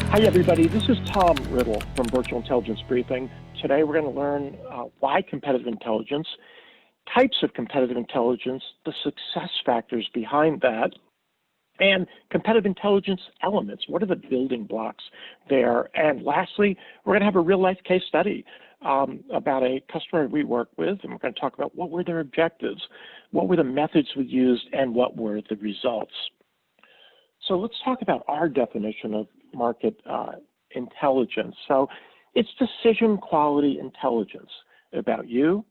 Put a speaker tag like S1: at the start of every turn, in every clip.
S1: Hi, everybody. This is Tom Riddle from Virtual Intelligence Briefing. Today, we're going to learn why competitive intelligence, types of competitive intelligence, the success factors behind that, and competitive intelligence elements. What are the building blocks there? And lastly, we're going to have a real-life case study about a customer we work with, and we're going to talk about what were their objectives, what were the methods we used, and what were the results. So let's talk about our definition of market intelligence. So it's decision quality intelligence about you,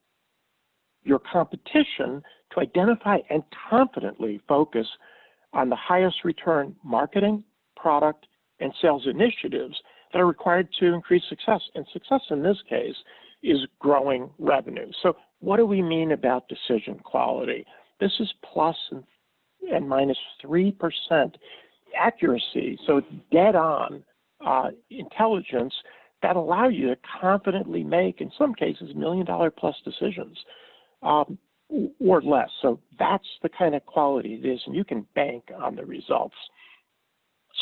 S1: your competition, to identify and confidently focus on the highest return marketing, product, and sales initiatives that are required to increase success. And success in this case is growing revenue. So what do we mean about decision quality? This is plus and minus 3% accuracy, so it's dead on intelligence that allow you to confidently make, in some cases, $1 million plus decisions or less. So that's the kind of quality it is, and you can bank on the results.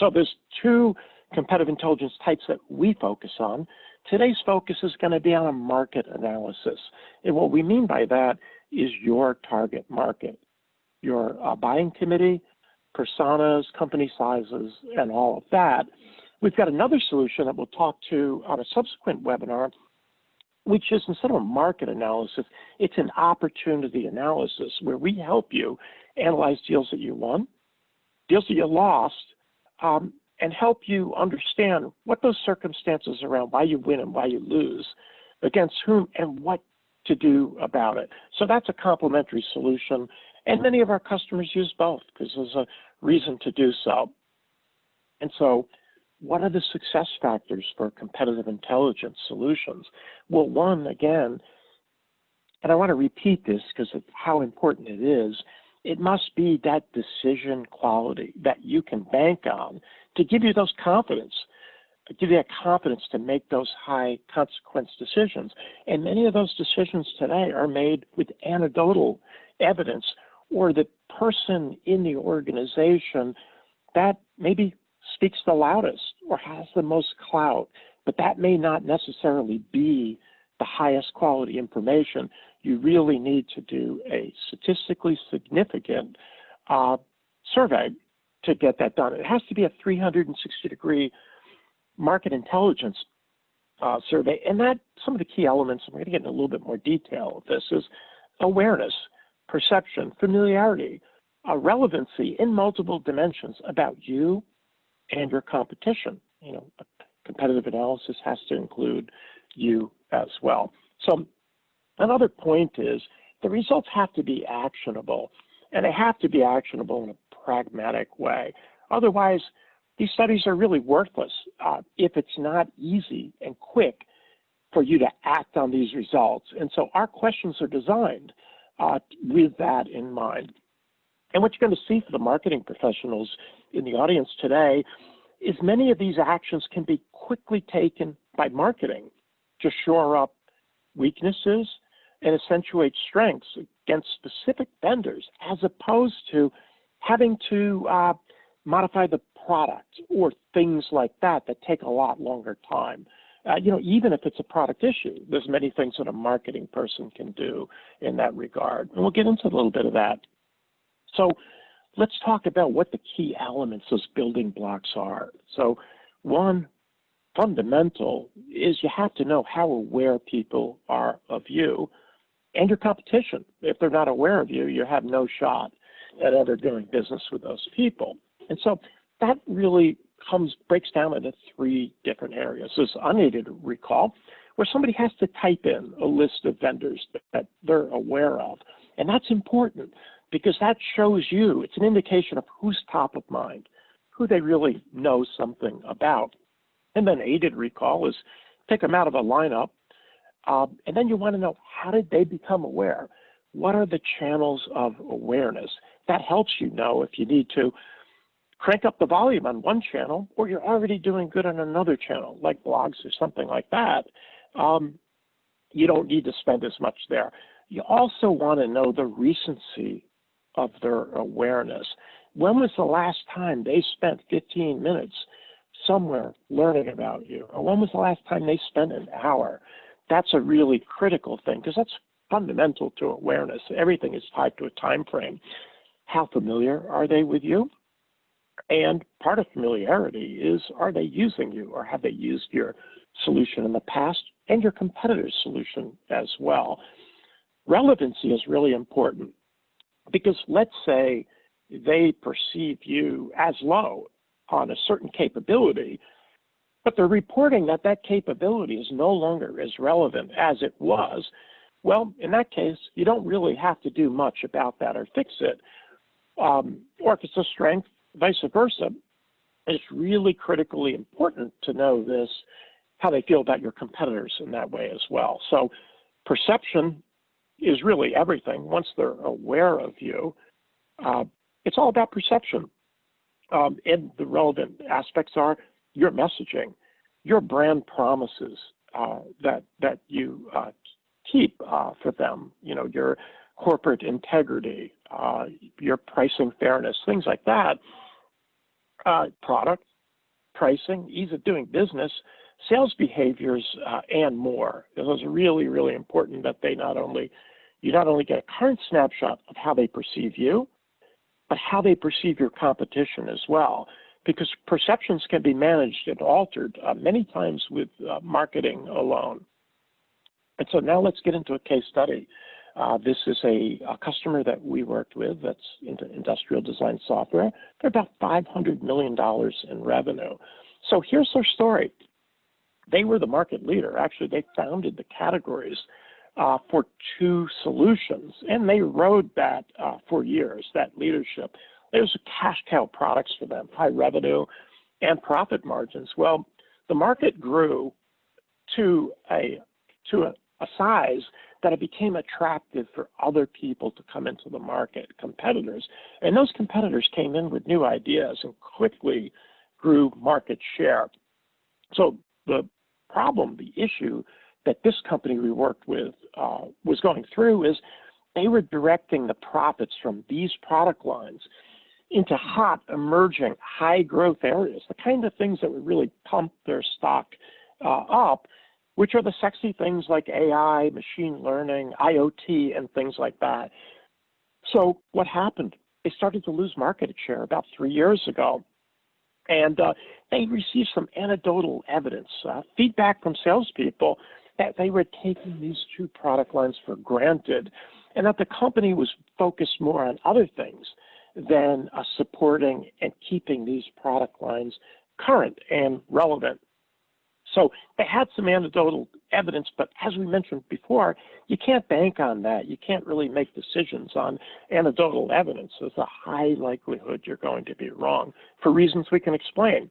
S1: So there's two competitive intelligence types that we focus on. Today's focus is going to be on a market analysis. And what we mean by that is your target market, your buying committee, personas, company sizes, and all of that. We've got another solution that we'll talk to on a subsequent webinar, which is instead of a market analysis, it's an opportunity analysis where we help you analyze deals that you won, deals that you lost, and help you understand what those circumstances around why you win and why you lose, against whom and what to do about it. So that's a complementary solution. And many of our customers use both because there's a reason to do so. And so what are the success factors for competitive intelligence solutions? Well, one, again, and I want to repeat this because of how important it is, it must be that decision quality that you can bank on to give you those confidence, to give you that confidence to make those high consequence decisions. And many of those decisions today are made with anecdotal evidence, or the person in the organization that maybe speaks the loudest or has the most clout, but that may not necessarily be the highest quality information. You really need to do a statistically significant survey to get that done. It has to be a 360-degree market intelligence survey, and that some of the key elements, I'm going to get into a little bit more detail of this, is awareness, perception, familiarity, relevancy in multiple dimensions about you and your competition. You know, a competitive analysis has to include you as well. So another point is the results have to be actionable, and they have to be actionable in a pragmatic way. Otherwise, these studies are really worthless if it's not easy and quick for you to act on these results. And so our questions are designed with that in mind. And what you're going to see for the marketing professionals in the audience today is many of these actions can be quickly taken by marketing to shore up weaknesses and accentuate strengths against specific vendors, as opposed to having to modify the product or things like that that take a lot longer time. Even if it's a product issue, there's many things that a marketing person can do in that regard. And we'll get into a little bit of that. So let's talk about what the key elements, those building blocks are. So one, fundamental, is you have to know how aware people are of you and your competition. If they're not aware of you, you have no shot at ever doing business with those people. And so that really breaks down into three different areas. There's unnated recall, where somebody has to type in a list of vendors that they're aware of. And that's important because that shows you, it's an indication of who's top of mind, who they really know something about. And then aided recall is pick them out of a lineup. And then you want to know, how did they become aware? What are the channels of awareness? That helps you know if you need to crank up the volume on one channel, or you're already doing good on another channel, like blogs or something like that. You don't need to spend as much there. You also want to know the recency of their awareness. When was the last time they spent 15 minutes somewhere learning about you? Or when was the last time they spent an hour? That's a really critical thing because that's fundamental to awareness. Everything is tied to a time frame. How familiar are they with you? And part of familiarity is, are they using you, or have they used your solution in the past and your competitor's solution as well? Relevancy is really important because let's say they perceive you as low on a certain capability, but they're reporting that that capability is no longer as relevant as it was. Well, in that case, you don't really have to do much about that or fix it. Or if it's a strength, vice versa. It's really critically important to know this, how they feel about your competitors in that way as well. So perception is really everything. Once they're aware of you, it's all about perception. And the relevant aspects are your messaging, your brand promises that you keep for them, you know, your corporate integrity, your pricing fairness, things like that. Product, pricing, ease of doing business, sales behaviors, and more. Those are really, really important that you not only get a current snapshot of how they perceive you, but how they perceive your competition as well. Because perceptions can be managed and altered many times with marketing alone. And so now let's get into a case study. This is a customer that we worked with that's into industrial design software. They're about $500 million in revenue. So here's their story. They were the market leader. Actually, they founded the categories for 2 solutions, and they rode that for years, that leadership. It was cash cow products for them, high revenue and profit margins. Well, the market grew to a size that it became attractive for other people to come into the market, competitors. And those competitors came in with new ideas and quickly grew market share. So the problem, the issue that this company we worked with was going through is they were directing the profits from these product lines into hot, emerging, high growth areas, the kind of things that would really pump their stock up, which are the sexy things like AI, machine learning, IoT, and things like that. So what happened? They started to lose market share about 3 years ago. And they received some anecdotal evidence, feedback from salespeople that they were taking these 2 product lines for granted and that the company was focused more on other things than supporting and keeping these product lines current and relevant. So they had some anecdotal evidence, but as we mentioned before, you can't bank on that. You can't really make decisions on anecdotal evidence. There's a high likelihood you're going to be wrong for reasons we can explain.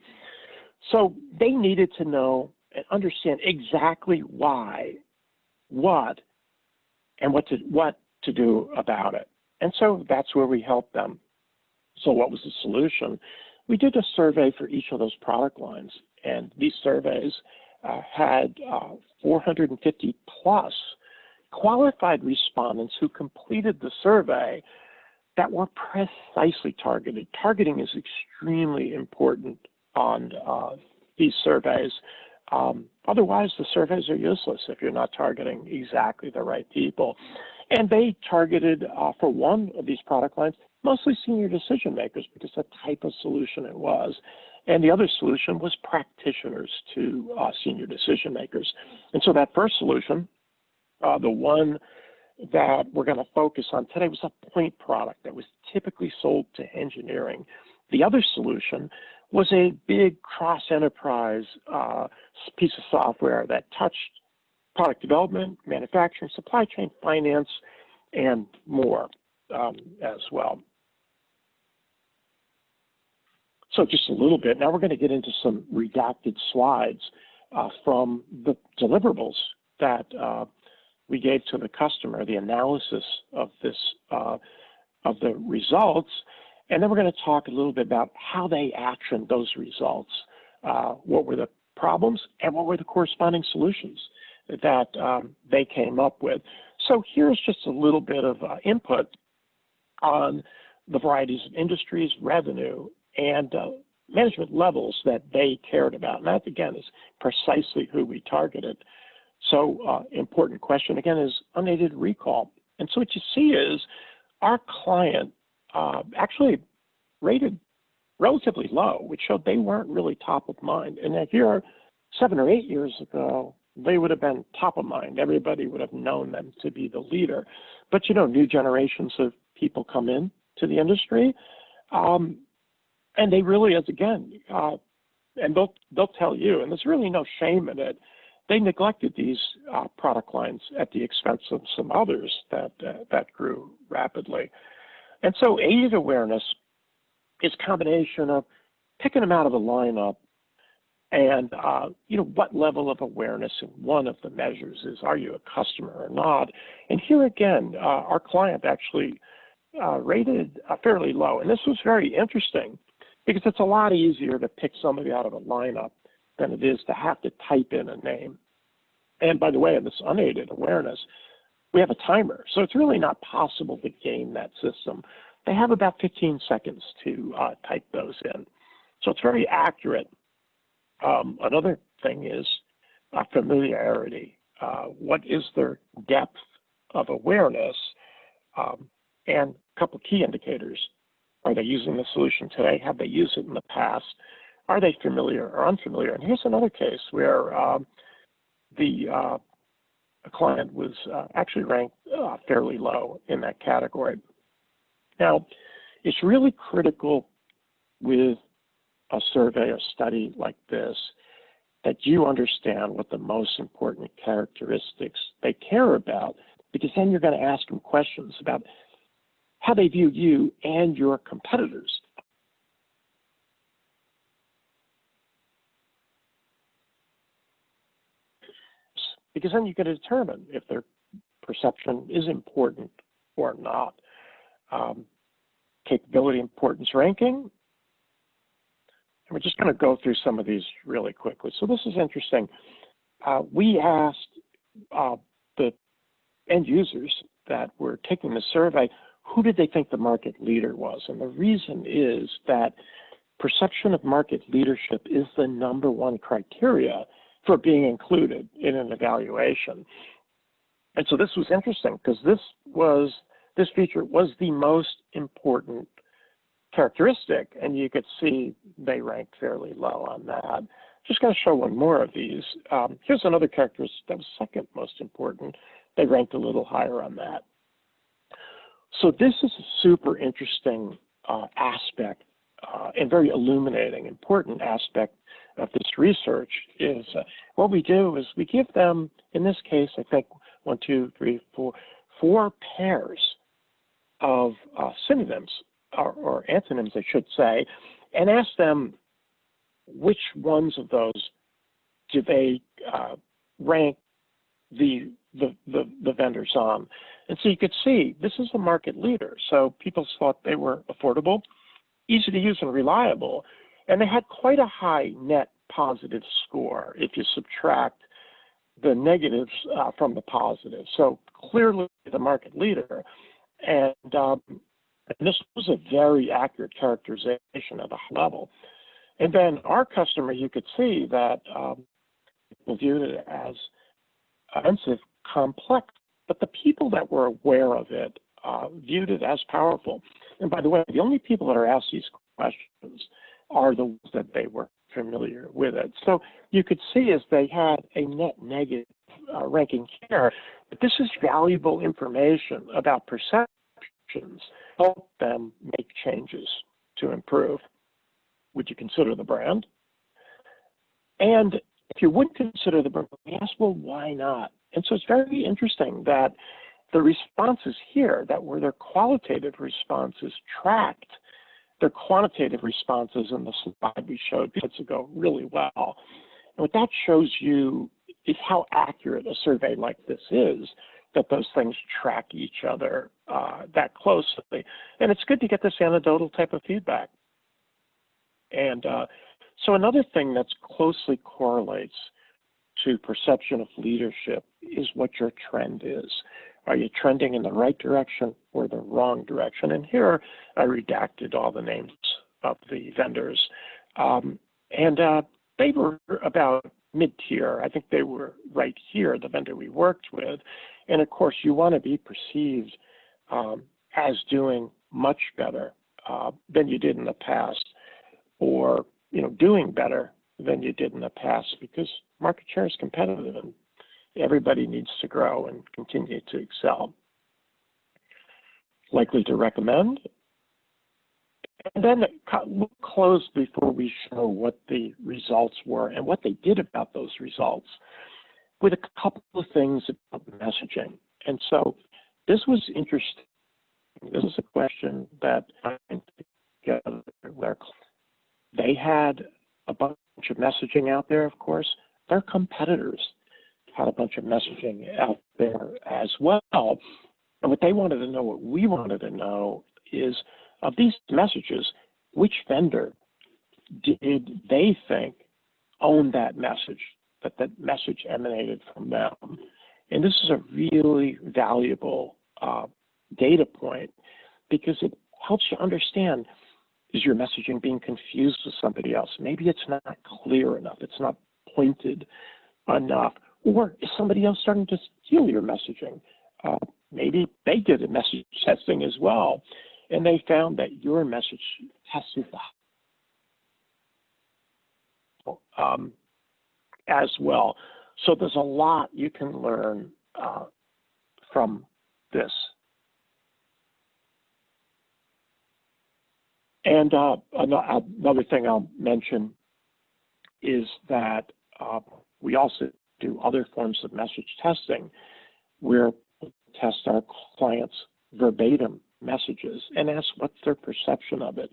S1: So they needed to know and understand exactly why, what, and what to do about it. And so that's where we helped them. So what was the solution? We did a survey for each of those product lines, and these surveys had 450 plus qualified respondents who completed the survey that were precisely targeted. Targeting is extremely important on these surveys. Otherwise, the surveys are useless if you're not targeting exactly the right people. And they targeted, for one of these product lines, mostly senior decision makers because the type of solution it was. And the other solution was practitioners to senior decision makers. And so that first solution, the one that we're going to focus on today, was a point product that was typically sold to engineering. The other solution was a big cross-enterprise piece of software that touched product development, manufacturing, supply chain, finance, and more as well. So just a little bit. Now we're going to get into some redacted slides from the deliverables that we gave to the customer, the analysis of this of the results, and then we're going to talk a little bit about how they actioned those results. What were the problems and what were the corresponding solutions that they came up with. So here's just a little bit of input on the varieties of industries, revenue, and management levels that they cared about. And that, again, is precisely who we targeted. So important question, again, is unaided recall. And so what you see is our client actually rated relatively low, which showed they weren't really top of mind. And if you're 7 or 8 years ago, they would have been top of mind. Everybody would have known them to be the leader. But, you know, new generations of people come in to the industry, and they really, as again, and they'll tell you, and there's really no shame in it, they neglected these product lines at the expense of some others that grew rapidly. And so aided awareness is a combination of picking them out of a lineup and, you know, what level of awareness in one of the measures is, are you a customer or not? And here again, our client actually rated fairly low. And this was very interesting because it's a lot easier to pick somebody out of a lineup than it is to have to type in a name. And by the way, in this unaided awareness, we have a timer. So it's really not possible to game that system. They have about 15 seconds to type those in. So it's very accurate. Another thing is familiarity. What is their depth of awareness? And a couple key indicators. Are they using the solution today? Have they used it in the past? Are they familiar or unfamiliar? And here's another case where the client was actually ranked fairly low in that category. Now, it's really critical with a survey or study like this that you understand what the most important characteristics they care about, because then you're going to ask them questions about how they view you and your competitors. Because then you can determine if their perception is important or not. Capability importance ranking. And we're just going to go through some of these really quickly. So this is interesting. We asked the end users that were taking the survey, who did they think the market leader was? And the reason is that perception of market leadership is the #1 criteria for being included in an evaluation. And so this was interesting because this feature was the most important characteristic, and you could see they ranked fairly low on that. Just going to show one more of these. Here's another characteristic that was second most important. They ranked a little higher on that. So this is a super interesting aspect and very illuminating, important aspect of this research is what we do is we give them, in this case, I think 1, 2, 3, 4 pairs of synonyms or antonyms, I should say, and ask them which ones of those do they rank the vendors on. And so you could see this is a market leader. So people thought they were affordable, easy to use and reliable, and they had quite a high net positive score if you subtract the negatives from the positives. So clearly the market leader. And this was a very accurate characterization at a high level. And then our customer, you could see that people viewed it as expensive, complex, but the people that were aware of it viewed it as powerful. And by the way, the only people that are asked these questions are the ones that they were familiar with it. So you could see as they had a net negative ranking here, but this is valuable information about perceptions, help them make changes to improve. Would you consider the brand? And if you wouldn't consider the brand, we ask, well, why not? And so it's very interesting that the responses here that were their qualitative responses tracked their quantitative responses in the slide we showed minutes ago really well. And what that shows you is how accurate a survey like this is, that those things track each other that closely. And it's good to get this anecdotal type of feedback. And so another thing that's closely correlates to perception of leadership is what your trend is. Are you trending in the right direction or the wrong direction? And here I redacted all the names of the vendors And they were about mid-tier. I think they were right here, the vendor we worked with. And of course, you want to be perceived as doing much better than you did in the past, or doing better than you did in the past, because market share is competitive and everybody needs to grow and continue to excel. Likely to recommend. And then we'll close before we show what the results were and what they did about those results with a couple of things about messaging. And so this was interesting. This is a question that I think they had a bunch of messaging out there, of course. Their competitors had a bunch of messaging out there as well. And what they wanted to know, what we wanted to know, is of these messages, which vendor did they think owned that message, that message emanated from them? And this is a really valuable data point, because it helps you understand, is your messaging being confused with somebody else? Maybe it's not clear enough, it's not pointed enough, or is somebody else starting to steal your messaging? Maybe they did a message testing as well, and they found that your message tested as well. So there's a lot you can learn from this. And another thing I'll mention is that we also do other forms of message testing, where we test our clients' verbatim messages and ask what's their perception of it.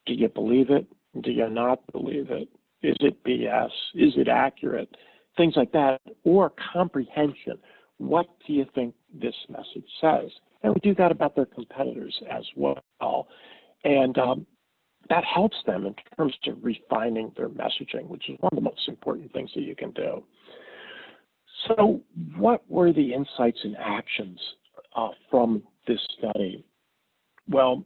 S1: Do you believe it? Do you not believe it? Is it BS? Is it accurate? Things like that. Or comprehension. What do you think this message says? And we do that about their competitors as well. And that helps them in terms of refining their messaging, which is one of the most important things that you can do. So what were the insights and actions from this study? Well,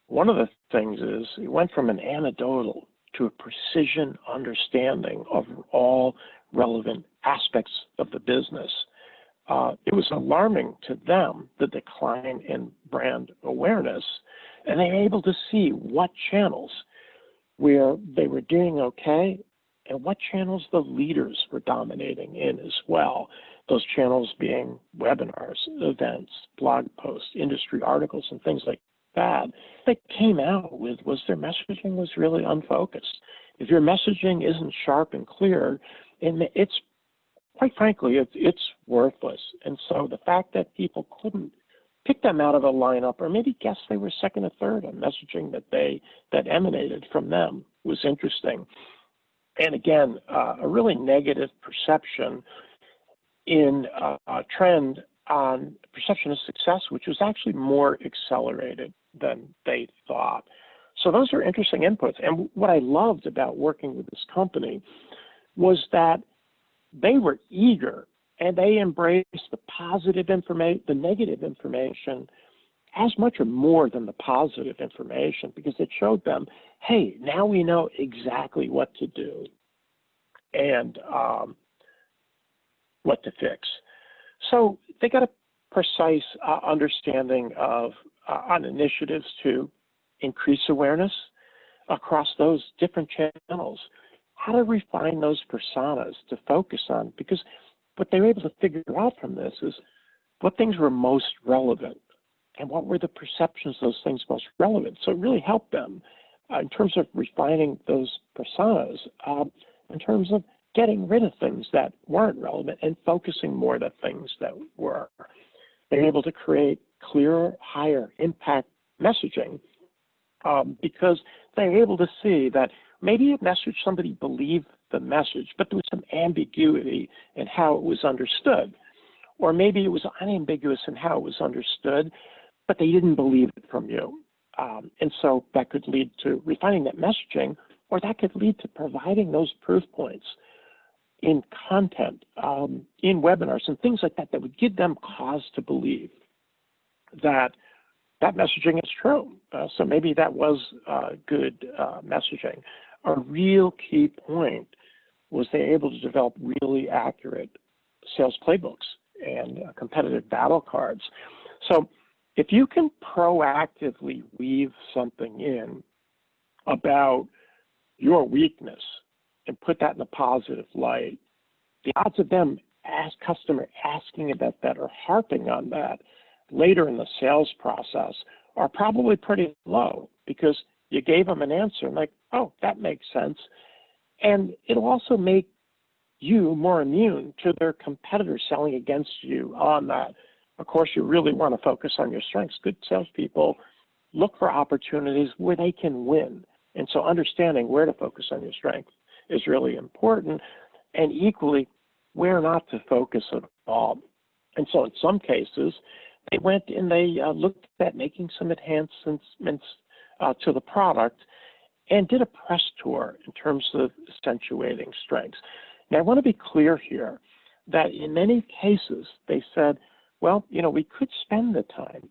S1: one of the things is it went from an anecdotal to a precision understanding of all relevant aspects of the business. It was alarming to them, the decline in brand awareness, and they were able to see what channels where they were doing okay and what channels the leaders were dominating in as well. Those channels being webinars, events, blog posts, industry articles, and things like that. They came out with was their messaging was really unfocused. If your messaging isn't sharp and clear, and it's quite frankly, it's worthless. And so the fact that people couldn't pick them out of a lineup, or maybe guess they were second or third on messaging that emanated from them, was interesting. And again, a really negative perception in a trend on perception of success, which was actually more accelerated than they thought. So those are interesting inputs. And what I loved about working with this company was that they were eager and they embraced the positive information, the negative information, as much or more than the positive information, because it showed them, hey, now we know exactly what to do and what to fix. So they got a precise understanding of on initiatives to increase awareness across those different channels, how to refine those personas to focus on, because what they were able to figure out from this is what things were most relevant and what were the perceptions of those things most relevant. So it really helped them in terms of refining those personas, in terms of getting rid of things that weren't relevant and focusing more on things that were. They were able to create clearer, higher impact messaging because they were able to see that maybe a message, somebody believed the message, but there was some ambiguity in how it was understood. Or maybe it was unambiguous in how it was understood, but they didn't believe it from you. And so that could lead to refining that messaging, or that could lead to providing those proof points in content, in webinars and things like that, that would give them cause to believe that that messaging is true. So maybe that was good messaging. a real key point was they were able to develop really accurate sales playbooks and competitive battle cards. So if you can proactively weave something in about your weakness and put that in a positive light, the odds of them as customer asking about that or harping on that later in the sales process are probably pretty low, because you gave them an answer and like, oh, that makes sense. And it'll also make you more immune to their competitors selling against you on that. Of course, you really want to focus on your strengths. Good salespeople look for opportunities where they can win. And so understanding where to focus on your strengths is really important, and equally where not to focus at all. And so in some cases, they went and they looked at making some enhancements to the product and did a press tour in terms of accentuating strengths. Now, I want to be clear here that in many cases, they said, well, you know, we could spend the time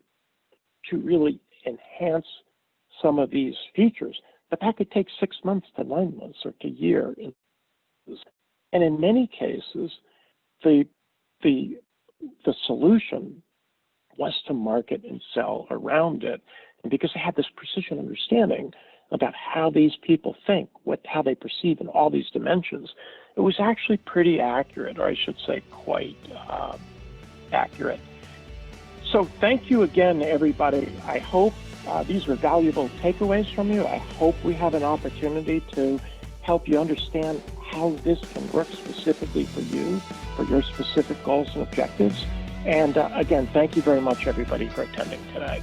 S1: to really enhance some of these features, but that could take 6 months to 9 months or to a year. And in many cases, the solution was to market and sell around it. And because they had this precision understanding about how these people think, how they perceive in all these dimensions, it was actually pretty accurate, or I should say quite accurate. So thank you again, everybody. I hope these were valuable takeaways from you. I hope we have an opportunity to help you understand how this can work specifically for you, for your specific goals and objectives. And again, thank you very much, everybody, for attending today.